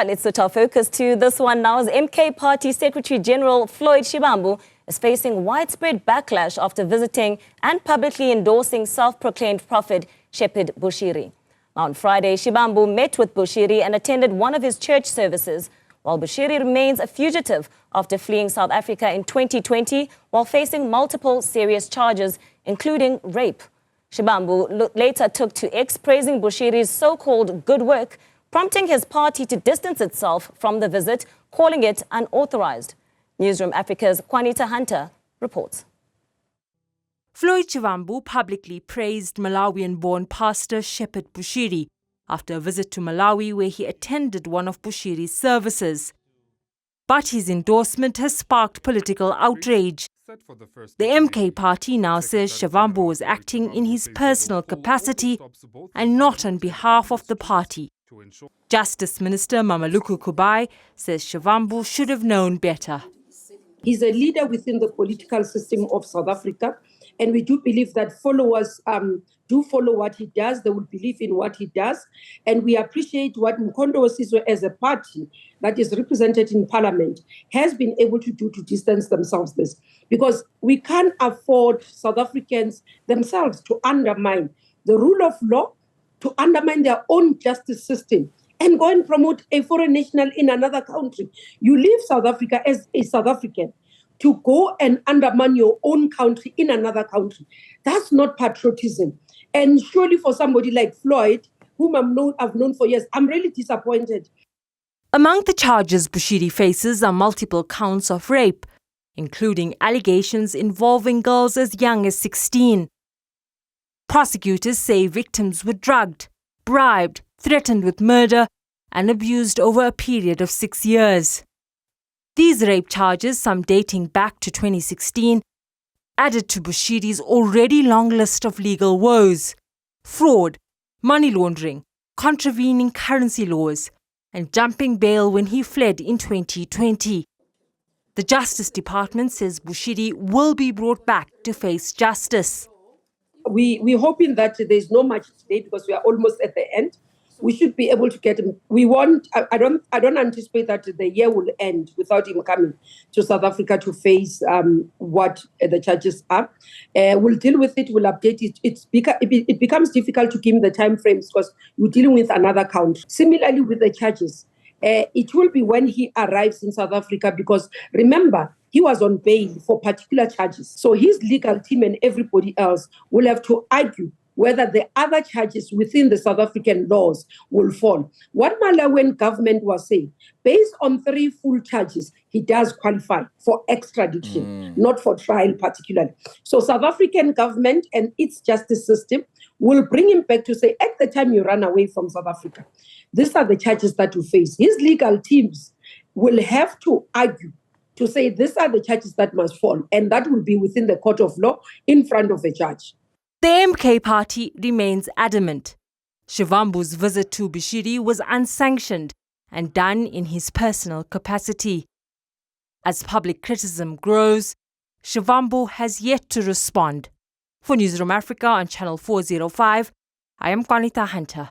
Let's switch our focus to this one now. As MK Party Secretary-General Floyd Shivambu is facing widespread backlash after visiting and publicly endorsing self-proclaimed prophet Shepherd Bushiri. On Friday, Shivambu met with Bushiri and attended one of his church services, while Bushiri remains a fugitive after fleeing South Africa in 2020 while facing multiple serious charges, including rape. Shivambu later took to X praising Bushiri's so-called good work, prompting his party to distance itself from the visit, calling it unauthorized. Newzroom Afrika's Qaanitah reports. Floyd Shivambu publicly praised Malawian-born pastor Shepherd Bushiri after a visit to Malawi where he attended one of Bushiri's services. But his endorsement has sparked political outrage. The MK party now says Shivambu was acting in his personal capacity and not on behalf of the party. Justice Minister Mameluku Kubai says Shivambu should have known better. He's a leader within the political system of South Africa, and we do believe that followers do follow what he does. They will believe in what he does, and we appreciate what Mkondo Sizwe as a party that is represented in Parliament has been able to do to distance themselves this, because we can't afford South Africans themselves to undermine the rule of law, to undermine their own justice system, and go and promote a foreign national in another country. You leave South Africa as a South African to go and undermine your own country in another country. That's not patriotism. And surely for somebody like Floyd, whom I've known for years, I'm really disappointed. Among the charges Bushiri faces are multiple counts of rape, including allegations involving girls as young as 16. Prosecutors say victims were drugged, bribed, threatened with murder, and abused over a period of 6 years. These rape charges, some dating back to 2016, added to Bushiri's already long list of legal woes: fraud, money laundering, contravening currency laws, and jumping bail when he fled in 2020. The Justice Department says Bushiri will be brought back to face justice. We're hoping that there's not much today because we are almost at the end. We should be able to get him. I don't anticipate that the year will end without him coming to South Africa to face what the charges are. We'll deal with it. We'll update it. It becomes difficult to give him the time frames because you're dealing with another country. Similarly with the charges, it will be when he arrives in South Africa, because remember, he was on bail for particular charges. So his legal team and everybody else will have to argue whether the other charges within the South African laws will fall. What Malawian government was saying, based on 3 full charges, he does qualify for extradition, not for trial particularly. So South African government and its justice system will bring him back to say, at the time you ran away from South Africa, these are the charges that you face. His legal teams will have to argue to say these are the charges that must fall, and that will be within the court of law in front of a judge. The MK party remains adamant. Shivambu's visit to Bushiri was unsanctioned and done in his personal capacity. As public criticism grows, Shivambu has yet to respond. For Newzroom Afrika on Channel 405, I am Qaanitah.